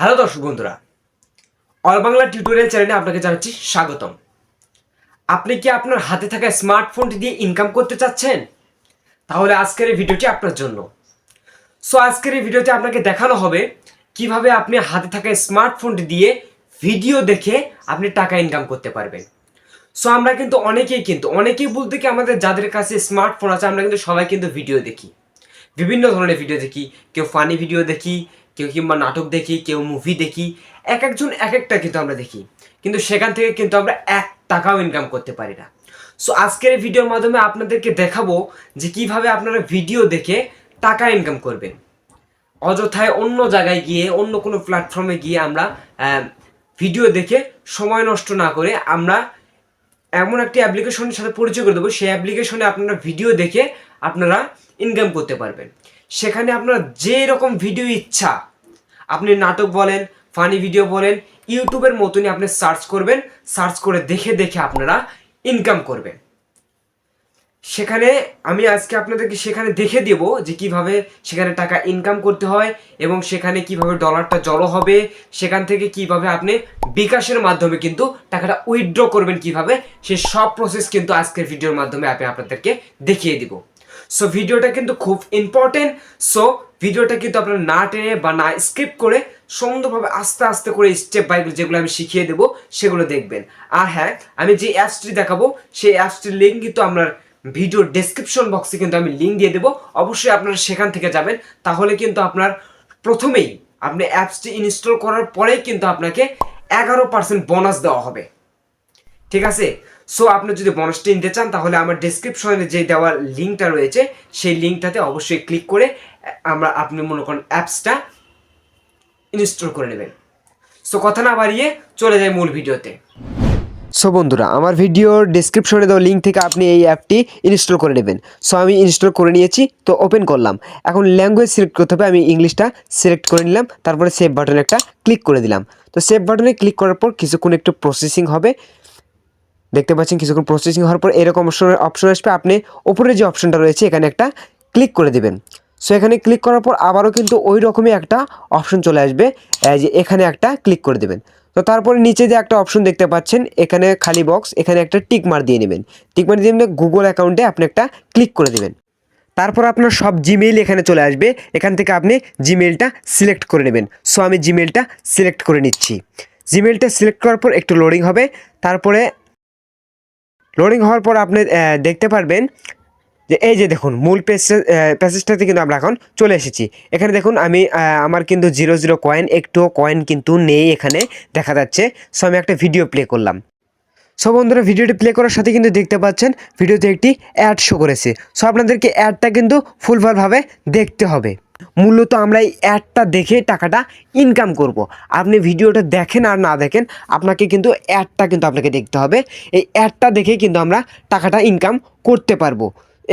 Hello দর্শক বন্ধুরা, all Bangla tutorial চ্যানেলে আপনাকে জানাচ্ছি স্বাগতম। আপনি কি আপনার হাতে থাকা স্মার্টফোনটি দিয়ে ইনকাম করতে চাচ্ছেন? তাহলে আজকের এই ভিডিওটি আপনার জন্য। আজকের এই ভিডিওতে আপনাকে দেখানো হবে কিভাবে আপনি হাতে থাকা স্মার্টফোনটি দিয়ে ভিডিও দেখে আপনি টাকা ইনকাম করতে পারবেন। আমরা কিন্তু অনেকেই বলতে কি আমাদের যাদের কাছে স্মার্টফোন আছে আমরা কিন্তু সবাই কিন্তু ভিডিও দেখি, বিভিন্ন ধরনের ভিডিও দেখি। কেউ ফানি ভিডিও দেখি, কেউ কিংবা নাটক দেখি, কেউ মুভি দেখি। এক একজন এক একটা কিন্তু আমরা দেখি, কিন্তু সেখান থেকে কিন্তু আমরা 1 টাকাও ইনকাম করতে পারি না। আজকের এই ভিডিওর মাধ্যমে আপনাদেরকে দেখাবো যে কিভাবে আপনারা ভিডিও দেখে টাকা ইনকাম করবেন। অযথায় অন্য জায়গায় গিয়ে, অন্য কোনো প্ল্যাটফর্মে গিয়ে আমরা ভিডিও দেখে সময় নষ্ট না করে আমরা এমন একটি অ্যাপ্লিকেশনের সাথে পরিচয় করে দেবো, সেই অ্যাপ্লিকেশনে আপনারা ভিডিও দেখে আপনারা ইনকাম করতে পারবেন। সেখানে আপনার যে রকম ভিডিও ইচ্ছা, আপনি নাটক বলেন, ফানি ভিডিও বলেন, ইউটিউবের মতনই আপনি সার্চ করবেন, সার্চ করে দেখে দেখে আপনারা ইনকাম করবেন। সেখানে আমি আজকে আপনাদেরকে সেখানে দেখে দেব যে কিভাবে সেখানে টাকা ইনকাম করতে হয় এবং সেখানে কিভাবে ডলারটা জড়ো হবে, সেখান থেকে কিভাবে আপনি বিকাশের মাধ্যমে কিন্তু টাকাটা উইথড্র করবেন কিভাবে, সে সব প্রসেস কিন্তু আজকের ভিডিওর মাধ্যমে আমি আপনাদেরকে দেখিয়ে দিব। ভিডিওটা কিন্তু খুব ইম্পর্টেন্ট। ভিডিওটা কিন্তু আপনারা না টেনে বা না স্কিপ করে সুন্দরভাবে আস্তে আস্তে করে স্টেপ বাই যেগুলো আমি শিখিয়ে দেবো সেগুলো দেখবেন। আর হ্যাঁ, আমি যে অ্যাপসটি দেখাবো সেই অ্যাপসটির লিঙ্ক কিন্তু আপনার ভিডিও ডেসক্রিপশন বক্সে কিন্তু আমি লিঙ্ক দিয়ে দেবো। অবশ্যই আপনারা সেখান থেকে যাবেন, তাহলে কিন্তু আপনার প্রথমেই আপনি অ্যাপসটি ইনস্টল করার পরেই কিন্তু আপনাকে 11% বোনাস দেওয়া হবে। ঠিক আছে? আপনি যদি বোনাসটি নিতে চান তাহলে আমার ডেসক্রিপশনে যে দেওয়ার লিঙ্কটা রয়েছে সেই লিঙ্কটাতে অবশ্যই ক্লিক করে আপনি মনে করেন অ্যাপসটা ইনস্টল করে নেবেন। কথা না বাড়িয়ে চলে যাই মূল ভিডিওতে। বন্ধুরা, আমার ভিডিওর ডেসক্রিপশনে দেওয়া লিঙ্ক থেকে আপনি এই অ্যাপটি ইনস্টল করে নেবেন। আমি ইনস্টল করে নিয়েছি, তো ওপেন করলাম। এখন ল্যাঙ্গুয়েজ সিলেক্ট করতে হবে, আমি ইংলিশটা সিলেক্ট করে নিলাম। তারপরে সেভ বাটনে একটা ক্লিক করে দিলাম। তো সেভ বাটনে ক্লিক করার পর কিছুক্ষণ একটু প্রসেসিং হবে। দেখতে পাচ্ছেন কিছুক্ষণ প্রসেসিং হওয়ার পর এরকম অপশন আসবে। আপনি ওপরে যে অপশনটা রয়েছে এখানে একটা ক্লিক করে দেবেন। এখানে ক্লিক করার পর আবারও কিন্তু ওই রকমই একটা অপশন চলে আসবে, যে এখানে একটা ক্লিক করে দেবেন। তো তারপরে নিচে যে একটা অপশন দেখতে পাচ্ছেন এখানে খালি বক্স, এখানে একটা টিক মার দিয়ে নেবেন। টিক মার দিয়ে গুগল অ্যাকাউন্টে আপনি একটা ক্লিক করে দেবেন। তারপর আপনার সব জিমেইল এখানে চলে আসবে, এখান থেকে আপনি জিমেইলটা সিলেক্ট করে নেবেন। আমি জিমেইলটা সিলেক্ট করে নিচ্ছি। জিমেইলটা সিলেক্ট করার পর একটু লোডিং হবে। তারপরে লোডিং হওয়ার পর আপনি দেখতে পারবেন যে এই যে দেখুন মূল প্যাসেজটাতে কিন্তু আমরা এখন চলে এসেছি। এখানে দেখুন আমি আমার কিন্তু 0 কয়েন, একটু কয়েন কিন্তু নেই এখানে দেখা যাচ্ছে। আমি একটা ভিডিও প্লে করলাম। বন্ধুরা, ভিডিওটি প্লে করার সাথে কিন্তু দেখতে পাচ্ছেন ভিডিওতে একটি অ্যাড শো করেছে। আপনাদেরকে অ্যাডটা কিন্তু ফুলভাবে দেখতে হবে। মূলত আমরা এই অ্যাডটা দেখে টাকাটা ইনকাম করব। আপনি ভিডিওটা দেখেন আর না দেখেন, আপনাকে কিন্তু অ্যাডটা কিন্তু আপনাকে দেখতে হবে। এই অ্যাডটা দেখে কিন্তু আমরা টাকাটা ইনকাম করতে পারবো।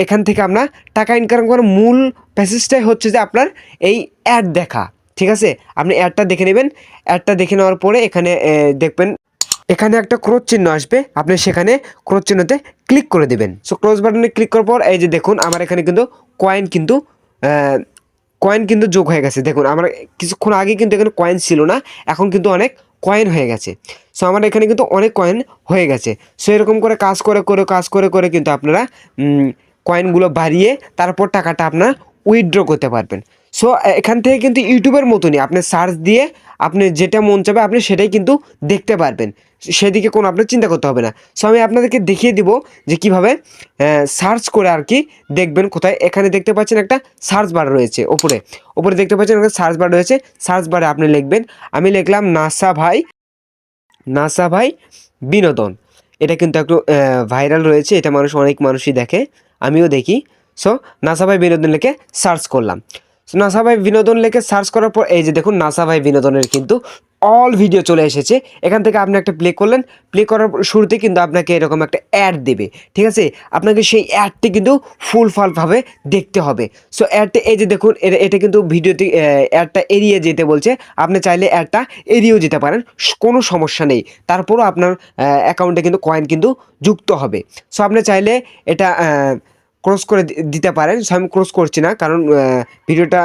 এখান থেকে আমরা টাকা ইনকাম করার মূল প্যাসেজটাই হচ্ছে যে আপনার এই অ্যাড দেখা। ঠিক আছে, আপনি অ্যাডটা দেখে নেবেন। অ্যাডটা দেখে নেওয়ার পরে এখানে দেখবেন এখানে একটা ক্রস চিহ্ন আসবে, আপনি সেখানে ক্রস চিহ্নতে ক্লিক করে দেবেন। ক্লোজ বাটনে ক্লিক করার পর এই যে দেখুন আমার এখানে কিন্তু কয়েন কিন্তু যোগ হয়ে গেছে। দেখুন আমার কিছুক্ষণ আগে কিন্তু এখানে কয়েন ছিল না, এখন কিন্তু অনেক কয়েন হয়ে গেছে। আমার এখানে কিন্তু অনেক কয়েন হয়ে গেছে। এরকম করে কাজ করে কিন্তু আপনারা কয়েনগুলো বাড়িয়ে তারপর টাকাটা আপনারা উইথড্র করতে পারবেন। এখান থেকে কিন্তু ইউটিউবের মতনই আপনি সার্চ দিয়ে আপনি যেটা মন চাবে আপনি সেটাই কিন্তু দেখতে পারবেন, সেদিকে কোনো আপনার চিন্তা করতে হবে না। আমি আপনাদেরকে দেখিয়ে দিব যে কিভাবে সার্চ করে আর কি দেখবেন কোথায়। এখানে দেখতে পাচ্ছেন একটা সার্চ বার রয়েছে, ওপরে দেখতে পাচ্ছেন একটা সার্চ বার রয়েছে। সার্চ বারে আপনি লিখবেন, আমি লিখলাম নাসা ভাই বিনোদন। এটা কিন্তু একটু ভাইরাল রয়েছে, এটা অনেক মানুষই দেখে, আমিও দেখি। নাসা ভাই বিনোদন লিখে সার্চ করলাম। নাসা ভাই বিনোদন লিখে সার্চ করার পর এই যে দেখুন নাসা ভাই বিনোদনের কিন্তু অল ভিডিও চলে এসেছে। এখান থেকে আপনি একটা প্লে করলেন, প্লে করার শুরুতে কিন্তু আপনাকে এরকম একটা অ্যাড দেবে। ঠিক আছে, আপনাকে সেই অ্যাডটি কিন্তু ফুলভাবে দেখতে হবে। অ্যাডটা এই যে দেখুন এটা কিন্তু ভিডিওতে অ্যাডটা এড়িয়ে যেতে বলছে। আপনি চাইলে অ্যাডটা এড়িয়েও যেতে পারেন, কোনো সমস্যা নেই। তারপরও আপনার অ্যাকাউন্টে কিন্তু কয়েন কিন্তু যুক্ত হবে। আপনি চাইলে এটা ক্রস করে দিতে পারেন। সো আমি ক্রস করছি না, কারণ ভিডিওটা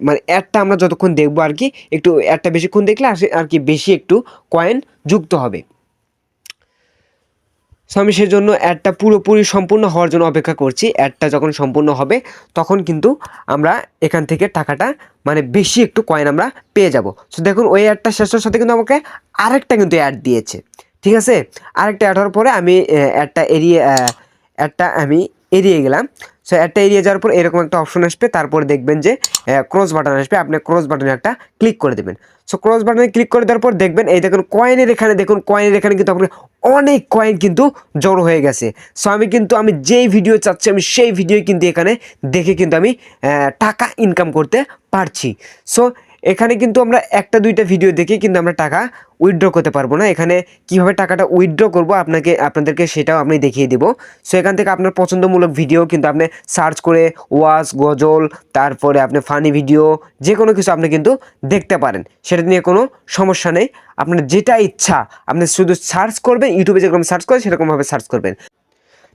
মানে অ্যাডটা আমরা যতক্ষণ দেখবো আর কি, একটু অ্যাডটা বেশিক্ষণ দেখলে আর কি বেশি একটু কয়েন যুক্ত হবে। সো আমি সেজন্য অ্যাডটা পুরোপুরি সম্পূর্ণ হওয়ার জন্য অপেক্ষা করছি। অ্যাডটা যখন সম্পূর্ণ হবে তখন কিন্তু আমরা এখান থেকে টাকাটা মানে বেশি একটু কয়েন আমরা পেয়ে যাব। সো দেখুন ওই অ্যাডটা শেষের সাথে কিন্তু আমাকে আরেকটা কিন্তু অ্যাড দিয়েছে, ঠিক আছে। আরেকটা অ্যাড হওয়ার পরে আমি অ্যাডটা আমি এড়িয়ে গেলাম। সো অ্যাডটা এড়িয়ে যাওয়ার পর এরকম একটা অপশন আসবে, তারপরে দেখবেন যে ক্রস বাটন আসবে, আপনি ক্রস বাটনে একটা ক্লিক করে দেবেন। সো ক্রস বাটনে ক্লিক করে দেওয়ার পর দেখবেন এই দেখুন কয়েনের এখানে, দেখুন কয়েনের এখানে কিন্তু আপনার অনেক কয়েন কিন্তু জড়ো হয়ে গেছে। সো আমি যেই ভিডিও চাচ্ছি আমি সেই ভিডিও কিন্তু এখানে দেখে কিন্তু আমি টাকা ইনকাম করতে পারছি। সো এখানে কিন্তু আমরা একটা দুইটা ভিডিও দেখে কিন্তু আমরা টাকা উইথড্র করতে পারবো না। এখানে কিভাবে টাকাটা উইথড্র করবো আপনাদেরকে সেটাও আমি দেখিয়ে দেবো। সো এখান থেকে আপনার পছন্দমূলক ভিডিও কিন্তু আপনি সার্চ করে ওয়াজ, গজল, তারপরে আপনি ফানি ভিডিও যে কোনো কিছু আপনি কিন্তু দেখতে পারেন, সেটা নিয়ে কোনো সমস্যা নেই। আপনার যেটা ইচ্ছা আপনি শুধু সার্চ করবেন, ইউটিউবে যেরকম সার্চ করেন সেরকমভাবে সার্চ করবেন।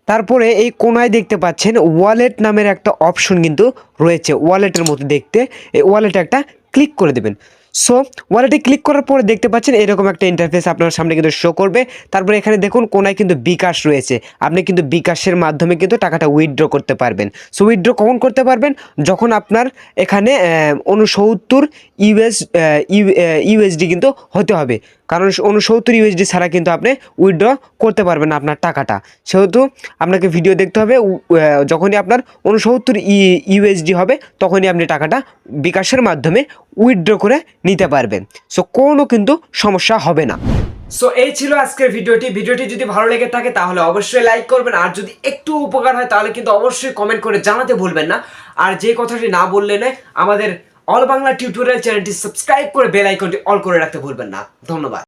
তারপরে এই কোনায় দেখতে পাচ্ছেন ওয়ালেট নামের একটা অপশন কিন্তু রয়েছে, ওয়ালেটের মতো দেখতে। এই ওয়ালেটে একটা ক্লিক করে দেবেন। সো ওয়ালেটে ক্লিক করার পরে দেখতে পাচ্ছেন এরকম একটা ইন্টারফেস আপনার সামনে কিন্তু শো করবে। তারপরে এখানে দেখুন কোনায় কিন্তু বিকাশ রয়েছে, আপনি কিন্তু বিকাশের মাধ্যমে কিন্তু টাকাটা উইথড্র করতে পারবেন। সো উইথড্র কখন করতে পারবেন? যখন আপনার এখানে 69 ইউএসডি কিন্তু হতে হবে, কারণ 69 ইউএসডি ছাড়া কিন্তু আপনি উইথড্র করতে পারবেন না আপনার টাকাটা। সেহেতু আপনাকে ভিডিও দেখতে হবে, যখনই আপনার 69 ইউএসডি হবে তখনই আপনি টাকাটা বিকাশের মাধ্যমে উইথড্র করে নিতে পারবেন। সো কোনো কিন্তু সমস্যা হবে না। সো এই ছিল আজকের ভিডিওটি যদি ভালো লেগে থাকে তাহলে অবশ্যই লাইক করবেন, আর যদি একটু উপকার হয় তাহলে কিন্তু অবশ্যই কমেন্ট করে জানাতে ভুলবেন না। আর যে কথাটি না বললে নয়, আমাদের অল বাংলা টিউটোরিয়াল চ্যানেলটি সাবস্ক্রাইব করে বেল আইকনটি অল করে রাখতে ভুলবেন না। ধন্যবাদ।